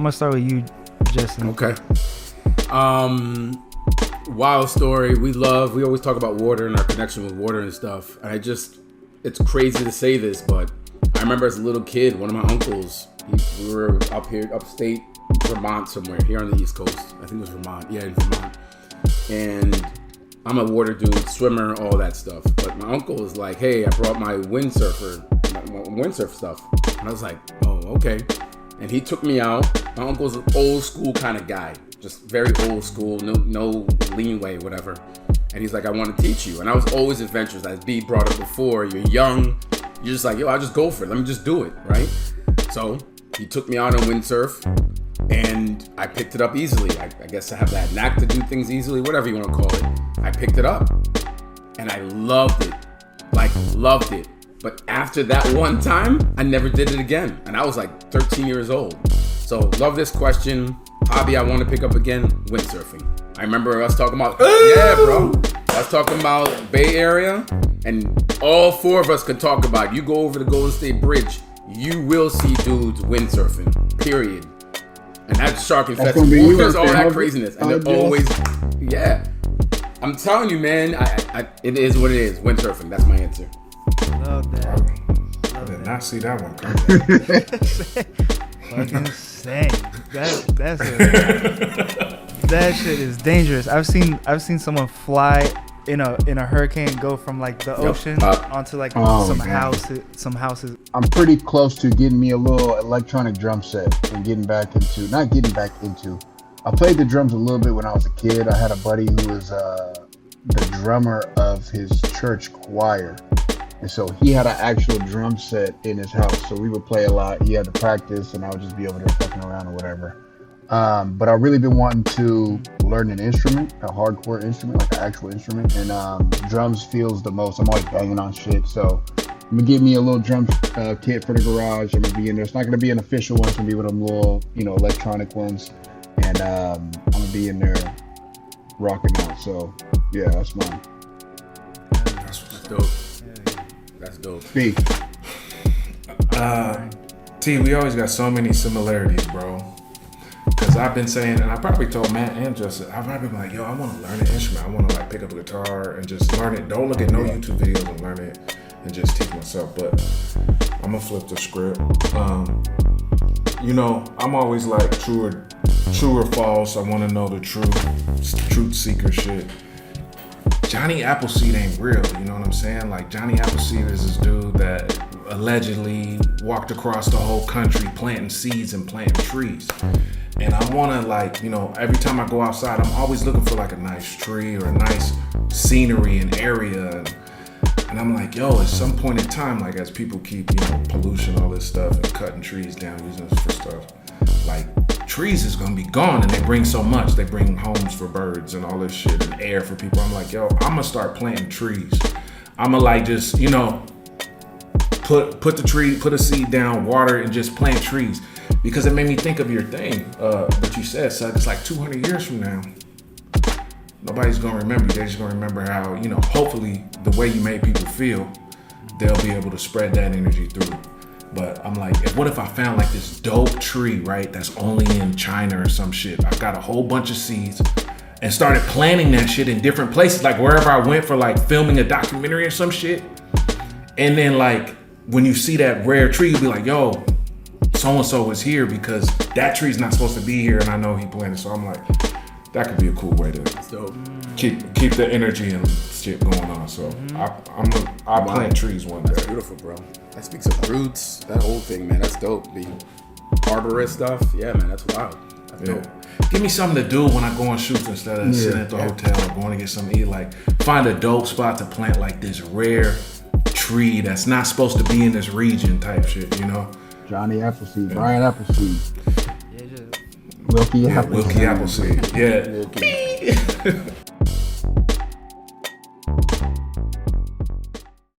gonna start with you, Justin. Okay. Wild story. We always talk about water and our connection with water and stuff. And it's crazy to say this, but I remember as a little kid, one of my uncles, we were up here, upstate Vermont somewhere, here on the East Coast. I think it was Vermont. Yeah, in Vermont. And I'm a water dude, swimmer, all that stuff. But my uncle was like, hey, I brought my windsurf stuff. And I was like, oh, okay. And he took me out. My uncle's an old school kind of guy. Just very old school, no leeway, whatever. And he's like, I want to teach you. And I was always adventurous. As B brought up before, you're young. You're just like, yo, I'll just go for it. Let me just do it, right? So he took me out on windsurf. And I picked it up easily. I guess I have that knack to do things easily, whatever you want to call it. I picked it up. And I loved it. Like, loved it. But after that one time, I never did it again. And I was like 13 years old. So love this question. Hobby I want to pick up again, windsurfing. I remember us talking about, yeah, bro. Us talking about Bay Area. And all four of us could talk about, you go over the Golden State Bridge, you will see dudes windsurfing, period. And that's Shark and Festival. There's all that craziness. And they're always, yeah. I'm telling you, man, it is what it is. Windsurfing, that's my answer. Love that. I did not see that one coming. Fucking insane. That shit is dangerous. I've seen someone fly in a hurricane, go from like the ocean onto like some houses. I'm pretty close to getting me a little electronic drum set and not getting back into. I played the drums a little bit when I was a kid. I had a buddy who was the drummer of his church choir. And so he had an actual drum set in his house. So we would play a lot. He had to practice and I would just be over there fucking around or whatever. But I've really been wanting to learn an instrument, a hardcore instrument, like an actual instrument. And drums feels the most. I'm always banging on shit. So I'm gonna give me a little drum kit for the garage. I'm gonna be in there. It's not gonna be an official one. It's gonna be one of them little, electronic ones. And I'm gonna be in there rocking out. So yeah, that's mine. That's dope. That's dope. B. T, we always got so many similarities, bro. Because I've been saying, and I probably told Matt and Justin, I've probably been like, yo, I want to learn an instrument. I want to like pick up a guitar and just learn it. Don't look at no YouTube videos and learn it and just teach myself. But I'm gonna flip the script. I'm always like true or false. I want to know the truth seeker shit. Johnny Appleseed ain't real, you know what I'm saying? Like, Johnny Appleseed is this dude that allegedly walked across the whole country planting seeds and planting trees. And I wanna every time I go outside, I'm always looking for like a nice tree or a nice scenery and area. And I'm like, yo, at some point in time, like as people keep, pollution, all this stuff and cutting trees down, using this for stuff, like trees is gonna be gone, and they bring so much. They bring homes for birds and all this shit and air for people. I'm like, yo, I'm gonna start planting trees. I'm gonna like just, put a seed down, water, and just plant trees. Because it made me think of your thing, what you said, son. It's like 200 years from now, nobody's gonna remember you. They're just gonna remember how, hopefully the way you made people feel, they'll be able to spread that energy through. But I'm like, what if I found like this dope tree, right? That's only in China or some shit. I got a whole bunch of seeds and started planting that shit in different places, like wherever I went for like filming a documentary or some shit. And then like, when you see that rare tree, you'll be like, yo, so-and-so was here because that tree's not supposed to be here. And I know he planted. So I'm like, that could be a cool way to keep the energy and shit going on. So I'll plant trees one day. That's beautiful, bro. That speaks of roots, that whole thing, man. That's dope. The arborist stuff, yeah, man, that's wild. That's dope. Give me something to do when I go on shoots instead of sitting at the hotel or going to get something to eat. Like, find a dope spot to plant like this rare tree that's not supposed to be in this region type shit, Johnny Appleseed, Brian Appleseed. Wilkie Appleseed. Wilkie Appleseed. Yeah.